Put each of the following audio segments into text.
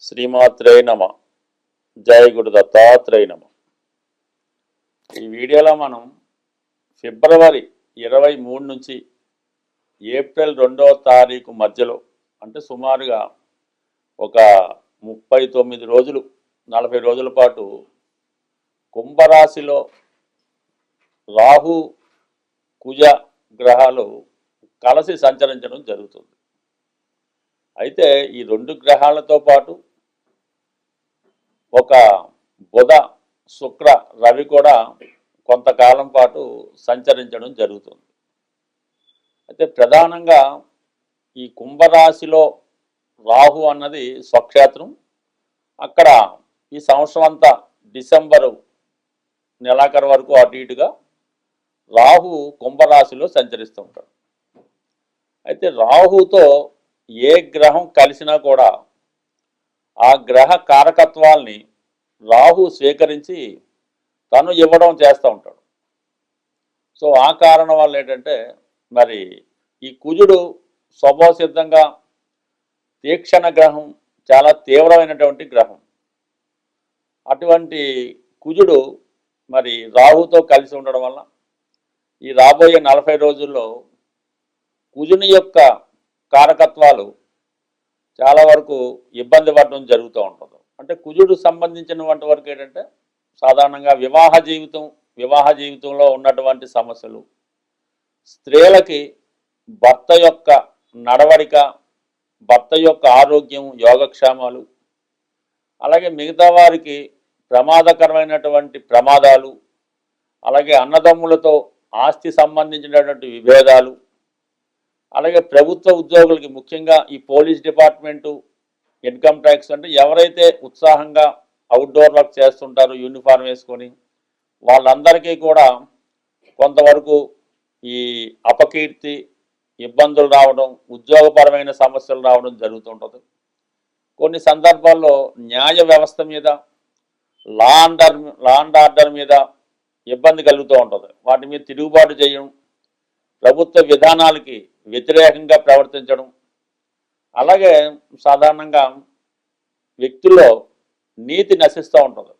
శ్రీమాత్రే నమ. జయ గురు దత్తాత్రేయ నమ. ఈ వీడియోలో మనం ఫిబ్రవరి 23 నుంచి ఏప్రిల్ 2వ తారీఖు మధ్యలో, అంటే సుమారుగా ఒక 39 రోజులు 40 రోజుల పాటు కుంభరాశిలో రాహు కుజ గ్రహాలు కలిసి సంచరించడం జరుగుతుంది. అయితే ఈ రెండు గ్రహాలతో పాటు ఒక బుధ శుక్ర రవి కూడా కొంతకాలం పాటు సంచరించడం జరుగుతుంది. అయితే ప్రధానంగా ఈ కుంభరాశిలో రాహు అన్నది స్వక్షేత్రం. అక్కడ ఈ సంవత్సరం అంతా డిసెంబరు నెలాఖరు వరకు అటు ఇటుగా రాహు కుంభరాశిలో సంచరిస్తూ ఉంటాడు. అయితే రాహుతో ఏ గ్రహం కలిసినా కూడా ఆ గ్రహ కారకత్వాల్ని రాహు స్వీకరించి తను ఇవ్వడం చేస్తూ ఉంటాడు. సో ఆ కారణం వల్ల ఏంటంటే, మరి ఈ కుజుడు స్వభావసిద్ధంగా తీక్షణ గ్రహం, చాలా తీవ్రమైనటువంటి గ్రహం. అటువంటి కుజుడు మరి రాహుతో కలిసి ఉండడం వల్ల ఈ రాబోయే 40 రోజుల్లో కుజుని యొక్క కారకత్వాలు చాలా వరకు ఇబ్బంది పడడం జరుగుతూ ఉంటుంది. అంటే కుజుడు సంబంధించినటువంటి వరకు ఏంటంటే, సాధారణంగా వివాహ జీవితంలో ఉన్నటువంటి సమస్యలు, స్త్రీలకి భర్త యొక్క నడవడిక, భర్త యొక్క ఆరోగ్యం, యోగక్షేమాలు, అలాగే మిగతా వారికి ప్రమాదకరమైనటువంటి ప్రమాదాలు, అలాగే అన్నదమ్ములతో ఆస్తి సంబంధించినటువంటి విభేదాలు, అలాగే ప్రభుత్వ ఉద్యోగులకి ముఖ్యంగా ఈ పోలీస్ డిపార్ట్మెంటు, ఇన్కమ్ ట్యాక్స్, అంటే ఎవరైతే ఉత్సాహంగా అవుట్డోర్ వర్క్ చేస్తుంటారో యూనిఫామ్ వేసుకొని, వాళ్ళందరికీ కూడా కొంతవరకు ఈ అపకీర్తి, ఇబ్బందులు రావడం, ఉద్యోగపరమైన సమస్యలు రావడం జరుగుతుంటుంది. కొన్ని సందర్భాల్లో న్యాయ వ్యవస్థ మీద, లా అండ్ ఆర్డర్ మీద ఇబ్బంది కలుగుతూ ఉంటుంది. వాటి మీద తిరుగుబాటు చేయడం, ప్రభుత్వ విధానాలకి వ్యతిరేకంగా ప్రవర్తించడం, అలాగే సాధారణంగా వ్యక్తుల్లో నీతి నశిస్తూ ఉంటుంది,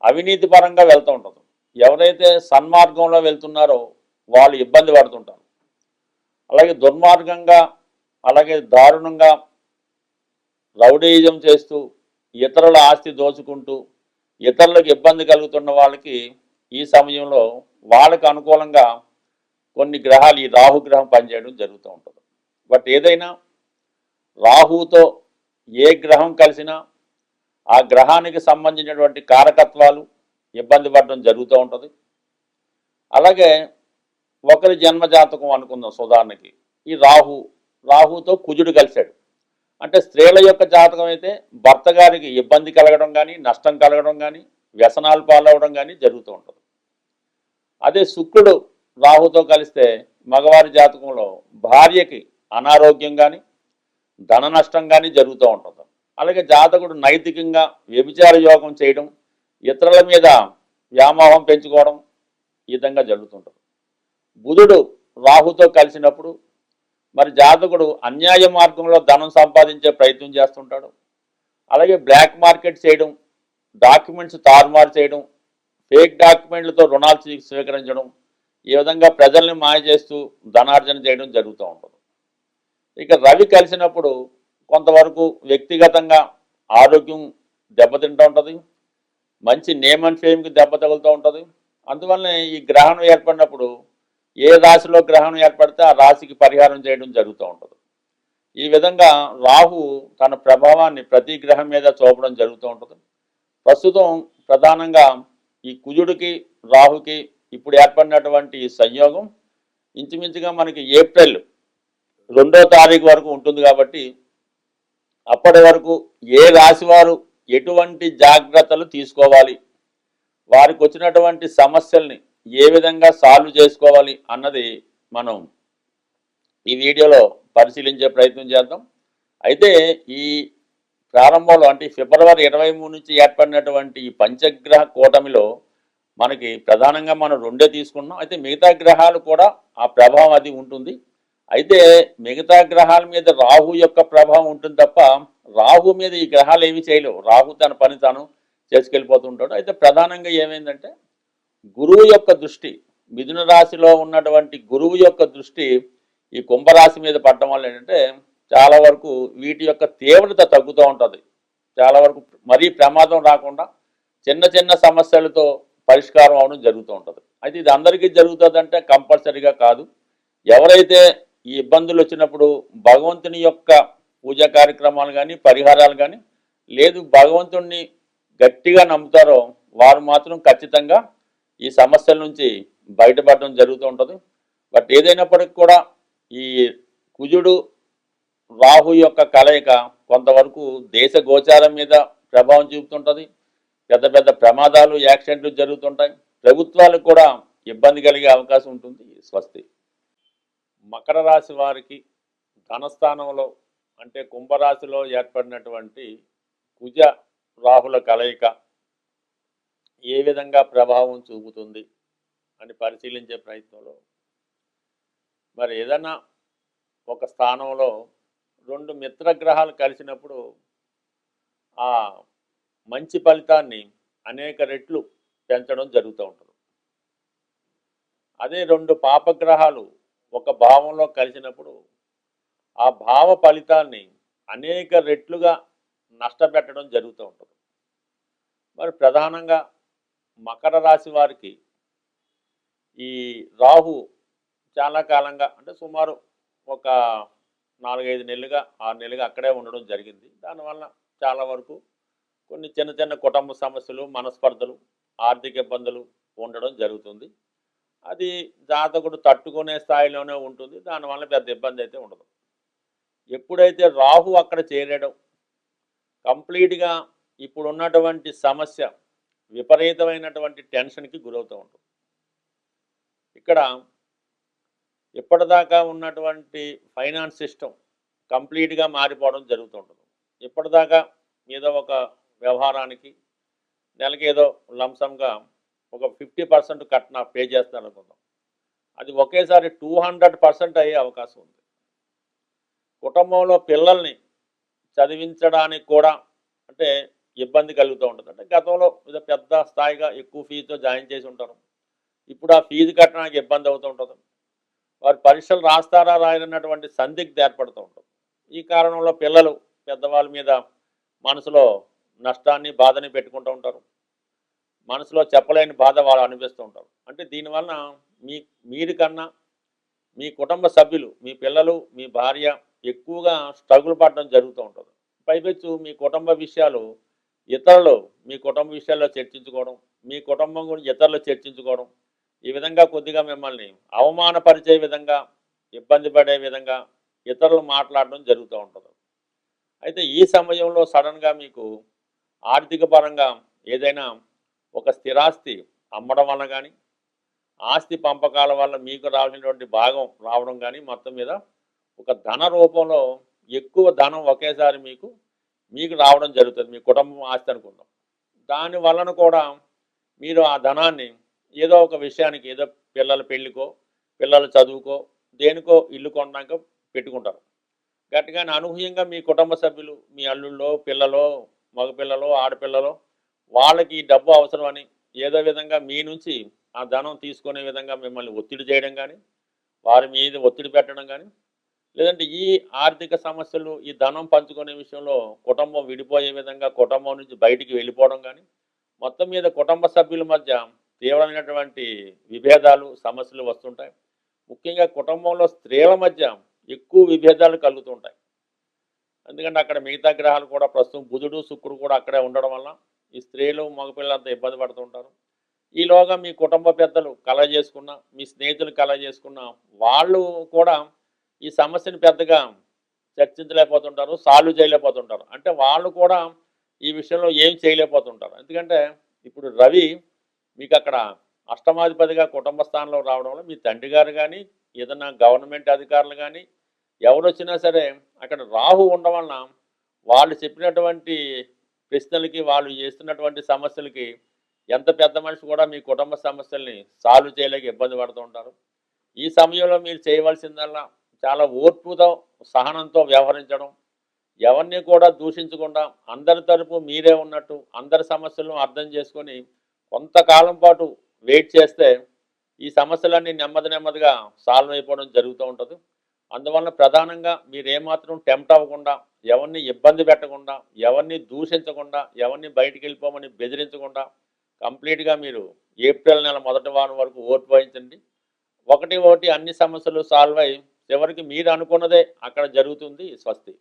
అవినీతి పరంగా వెళ్తూ ఉంటుంది. ఎవరైతే సన్మార్గంలో వెళ్తున్నారో వాళ్ళు ఇబ్బంది పడుతుంటారు. అలాగే దుర్మార్గంగా, అలాగే దారుణంగా రౌడీయిజం చేస్తూ, ఇతరుల ఆస్తి దోచుకుంటూ, ఇతరులకు ఇబ్బంది కలుగుతున్న వాళ్ళకి ఈ సమయంలో వాళ్ళకు అనుకూలంగా కొన్ని గ్రహాలు, ఈ రాహుగ్రహం పనిచేయడం జరుగుతూ ఉంటుంది. బట్ ఏదైనా రాహుతో ఏ గ్రహం కలిసినా ఆ గ్రహానికి సంబంధించినటువంటి కారకత్వాలు ఇబ్బంది పడడం జరుగుతూ ఉంటుంది. అలాగే ఒకరి జన్మజాతకం అనుకుందాం ఉదాహరణకి, ఈ రాహుతో కుజుడు కలిశాడు అంటే, స్త్రీల యొక్క జాతకం అయితే భర్త గారికి ఇబ్బంది కలగడం కానీ, నష్టం కలగడం కానీ, వ్యసనాలు పాలవడం కానీ జరుగుతూ ఉంటుంది. అదే శుక్రుడు రాహుతో కలిస్తే మగవారి జాతకంలో భార్యకి అనారోగ్యం కానీ, ధన నష్టం కానీ జరుగుతూ ఉంటుంది. అలాగే జాతకుడు నైతికంగా వ్యభిచార యోగం చేయడం, ఇతరుల మీద వ్యామోహం పెంచుకోవడం, ఈ విధంగా జరుగుతుంటుంది. బుధుడు రాహుతో కలిసినప్పుడు మరి జాతకుడు అన్యాయ మార్గంలో ధనం సంపాదించే ప్రయత్నం చేస్తుంటాడు. అలాగే బ్లాక్ మార్కెట్ చేయడం, డాక్యుమెంట్స్ తారుమారు చేయడం, ఫేక్ డాక్యుమెంట్లతో రుణాలు స్వీకరించడం, ఈ విధంగా ప్రజల్ని మాయ చేస్తూ ధనార్జన చేయడం జరుగుతూ ఉంటుంది. ఇక రవి కలిసినప్పుడు కొంతవరకు వ్యక్తిగతంగా ఆరోగ్యం దెబ్బతింటూ ఉంటుంది, మంచి నేమ్ అండ్ ఫేమ్కి దెబ్బ తగులుతూ ఉంటుంది. అందువల్లనే ఈ గ్రహణం ఏర్పడినప్పుడు ఏ రాశిలో గ్రహణం ఏర్పడితే ఆ రాశికి పరిహారం చేయడం జరుగుతూ ఉంటుంది. ఈ విధంగా రాహు తన ప్రభావాన్ని ప్రతి గ్రహం మీద చూపడం జరుగుతూ ఉంటుంది. ప్రస్తుతం ప్రధానంగా ఈ కుజుడికి రాహుకి ఇప్పుడు ఏర్పడినటువంటి సంయోగం ఇంచుమించుగా మనకి ఏప్రిల్ 2వ తారీఖు వరకు ఉంటుంది. కాబట్టి అప్పటి వరకు ఏ రాశి వారు ఎటువంటి జాగ్రత్తలు తీసుకోవాలి, వారికి వచ్చినటువంటి సమస్యల్ని ఏ విధంగా సాల్వ్ చేసుకోవాలి అన్నది మనం ఈ వీడియోలో పరిశీలించే ప్రయత్నం చేద్దాం. అయితే ఈ ప్రారంభంలో, అంటే ఫిబ్రవరి 23 నుంచి ఏర్పడినటువంటి ఈ పంచగ్రహ కూటమిలో మనకి ప్రధానంగా మనం 2 తీసుకున్నాం. అయితే మిగతా గ్రహాలు కూడా ఆ ప్రభావం అది ఉంటుంది. అయితే మిగతా గ్రహాల మీద రాహు యొక్క ప్రభావం ఉంటుంది తప్ప రాహు మీద ఈ గ్రహాలు ఏమీ చేయలేవు. రాహు తన పని తాను చేసుకెళ్ళిపోతుంటాడు. అయితే ప్రధానంగా ఏమైందంటే గురువు యొక్క దృష్టి, మిథున రాశిలో ఉన్నటువంటి గురువు యొక్క దృష్టి ఈ కుంభరాశి మీద పడటం వల్ల ఏంటంటే చాలా వరకు వీటి యొక్క తీవ్రత తగ్గుతూ ఉంటుంది. చాలా వరకు మరీ ప్రమాదం రాకుండా చిన్న చిన్న సమస్యలతో పరిష్కారం అవడం జరుగుతూ ఉంటుంది. అయితే ఇది అందరికీ జరుగుతుందంటే కంపల్సరీగా కాదు. ఎవరైతే ఈ ఇబ్బందులు వచ్చినప్పుడు భగవంతుని యొక్క పూజా కార్యక్రమాలు కానీ పరిహారాలు కానీ లేదు భగవంతుణ్ణి గట్టిగా నమ్ముతారో వారు మాత్రం ఖచ్చితంగా ఈ సమస్యల నుంచి బయటపడడం జరుగుతూ ఉంటుంది. బట్ ఏదైనప్పటికీ కూడా ఈ కుజుడు రాహు యొక్క కలయిక కొంతవరకు దేశ గోచారం మీద ప్రభావం చూపుతుంటుంది. పెద్ద పెద్ద ప్రమాదాలు యాక్సిడెంట్లు జరుగుతుంటాయి. ప్రభుత్వాలకు కూడా ఇబ్బంది కలిగే అవకాశం ఉంటుంది. స్వస్తి. మకర రాశి వారికి ధనస్థానంలో అంటే కుంభరాశిలో ఏర్పడినటువంటి కుజ రాహుల కలయిక ఏ విధంగా ప్రభావం చూపుతుంది అని పరిశీలించే ప్రయత్నంలో మరి ఏదైనా ఒక స్థానంలో రెండు మిత్రగ్రహాలు కలిసినప్పుడు ఆ మంచి ఫలితాన్ని అనేక రెట్లు పెంచడం జరుగుతూ ఉంటుంది. అదే రెండు పాపగ్రహాలు ఒక భావంలో కలిసినప్పుడు ఆ భావ ఫలితాన్ని అనేక రెట్లుగా నష్టపెట్టడం జరుగుతూ ఉంటుంది. మరి ప్రధానంగా మకర రాశి వారికి ఈ రాహు చాలా కాలంగా అంటే సుమారు ఒక 4-5 నెలలుగా 6 నెలలుగా అక్కడే ఉండడం జరిగింది. దానివల్ల చాలా వరకు కొన్ని చిన్న చిన్న కుటుంబ సమస్యలు, మనస్పర్ధలు, ఆర్థిక ఇబ్బందులు ఉండడం జరుగుతుంది. అది జాతకుడు తట్టుకునే స్థాయిలోనే ఉంటుంది. దానివల్ల పెద్ద ఇబ్బంది అయితే ఉండదు. ఎప్పుడైతే రాహు అక్కడ చేరడం కంప్లీట్గా ఇప్పుడున్నటువంటి సమస్య విపరీతమైనటువంటి టెన్షన్కి గురవుతూ ఉంటుంది. ఇక్కడ ఇప్పటిదాకా ఉన్నటువంటి ఫైనాన్స్ సిస్టమ్ కంప్లీట్గా మారిపోవడం జరుగుతుంటుంది. ఇప్పటిదాకా ఏదో ఒక వ్యవహారానికి నెలకి ఏదో లంసంగా ఒక 50% కట్న పే చేస్తాను అనుకుందాం. అది ఒకేసారి 200% అయ్యే అవకాశం ఉంది. కుటుంబంలో పిల్లల్ని చదివించడానికి కూడా అంటే ఇబ్బంది కలుగుతూ ఉంటుంది. అంటే గతంలో ఏదో పెద్ద స్థాయిగా ఎక్కువ ఫీజుతో జాయిన్ చేసి ఉంటారు. ఇప్పుడు ఆ ఫీజు కట్టడానికి ఇబ్బంది అవుతూ ఉంటుంది. వారు పరీక్షలు రాస్తారా రాయనన్నటువంటి సందిగ్ధ ఏర్పడుతూ ఉంటుంది. ఈ కారణంలో పిల్లలు పెద్దవాళ్ళ మీద మనసులో నష్టాన్ని బాధని పెట్టుకుంటూ ఉంటారు. మనసులో చెప్పలేని బాధ వాళ్ళు అనిపిస్తూ ఉంటారు. అంటే దీనివలన మీరు కన్నా మీ కుటుంబ సభ్యులు, మీ పిల్లలు, మీ భార్య ఎక్కువగా స్ట్రగుల్ పడడం జరుగుతూ ఉంటుంది. పైపెచ్చు మీ కుటుంబ విషయాలు ఇతరులు మీ కుటుంబ విషయాల్లో చర్చించుకోవడం, మీ కుటుంబం గురించి ఇతరులు చర్చించుకోవడం, ఈ విధంగా కొద్దిగా మిమ్మల్ని అవమానపరిచే విధంగా, ఇబ్బంది పడే విధంగా ఇతరులు మాట్లాడడం జరుగుతూ ఉంటుంది. అయితే ఈ సమయంలో సడన్గా మీకు ఆర్థిక పరంగా ఏదైనా ఒక స్థిరాస్తి అమ్మడం వల్ల కానీ, ఆస్తి పంపకాల వల్ల మీకు రావాల్సినటువంటి భాగం రావడం కానీ, మొత్తం మీద ఒక ధన రూపంలో ఎక్కువ ధనం ఒకేసారి మీకు రావడం జరుగుతుంది. మీ కుటుంబం ఆస్తి అనుకుందాం. దాని వలన కూడా మీరు ఆ ధనాన్ని ఏదో ఒక విషయానికి, ఏదో పిల్లల పెళ్ళికో, పిల్లల చదువుకో, దేనికో ఇల్లు కొనడానికో పెట్టుకుంటారు. గట్టిగానే అనూహ్యంగా మీ కుటుంబ సభ్యులు, మీ అల్లుళ్ళో, పిల్లలో, మగపిల్లలో, ఆడపిల్లలో వాళ్ళకి ఈ డబ్బు అవసరమని ఏదో విధంగా మీ నుంచి ఆ ధనం తీసుకునే విధంగా మిమ్మల్ని ఒత్తిడి చేయడం కానీ, వారి మీద ఒత్తిడి పెట్టడం కానీ, లేదంటే ఈ ఆర్థిక సమస్యలు ఈ ధనం పంచుకునే విషయంలో కుటుంబం విడిపోయే విధంగా కుటుంబం నుంచి బయటికి వెళ్ళిపోవడం కానీ, మొత్తం మీద కుటుంబ సభ్యుల మధ్య తీవ్రమైనటువంటి విభేదాలు, సమస్యలు వస్తుంటాయి. ముఖ్యంగా కుటుంబంలో స్త్రీల మధ్య ఎక్కువ విభేదాలు కలుగుతుంటాయి. ఎందుకంటే అక్కడ మిగతా గ్రహాలు కూడా ప్రస్తుతం బుధుడు, శుక్రుడు కూడా అక్కడే ఉండడం వల్ల ఈ స్త్రీలు, మగపిల్లలంతా ఇబ్బంది పడుతుంటారు. ఈలోగా మీ కుటుంబ పెద్దలు కలగజేసుకున్న, మీ స్నేహితులు కలగజేసుకున్న వాళ్ళు కూడా ఈ సమస్యను పెద్దగా చర్చించలేకపోతుంటారు, సాల్వ్ చేయలేకపోతుంటారు. అంటే వాళ్ళు కూడా ఈ విషయంలో ఏం చేయలేకపోతుంటారు. ఎందుకంటే ఇప్పుడు రవి మీకు అక్కడ అష్టమాధిపతిగా కుటుంబ స్థానంలో రావడం వల్ల మీ తండ్రి గారు కానీ, ఏదైనా గవర్నమెంట్ అధికారులు కానీ ఎవరు వచ్చినా సరే అక్కడ రాహు ఉండడం వలన వాళ్ళు చెప్పినటువంటి ప్రశ్నలకి, వాళ్ళు చేస్తున్నటువంటి సమస్యలకి ఎంత పెద్ద మనిషి కూడా మీ కుటుంబ సమస్యల్ని సాల్వ్ చేయలేక ఇబ్బంది పడుతూ ఉంటారు. ఈ సమయంలో మీరు చేయవలసిందల్లా చాలా ఓర్పుతో సహనంతో వ్యవహరించడం, ఎవరిని కూడా దూషించకుండా అందరి తరపు మీరే ఉన్నట్టు అందరి సమస్యలను అర్థం చేసుకొని కొంతకాలం పాటు వెయిట్ చేస్తే ఈ సమస్యలన్నీ నెమ్మది నెమ్మదిగా సాల్వ్ అయిపోవడం జరుగుతూ ఉంటుంది. అందువలన ప్రధానంగా మీరు ఏమాత్రం టెంప్ట్ అవ్వకుండా, ఎవరిని ఇబ్బంది పెట్టకుండా, ఎవరిని దూషించకుండా, ఎవరిని బయటికి వెళ్ళిపోమని బెదిరించకుండా కంప్లీట్‌గా మీరు ఏప్రిల్ నెల మొదటి వారం వరకు ఓర్పు వహించండి. ఒకటి ఒకటి అన్ని సమస్యలు సాల్వ్ అయ్యి చివరికి మీరు అనుకున్నదే అక్కడ జరుగుతుంది. స్వస్తి.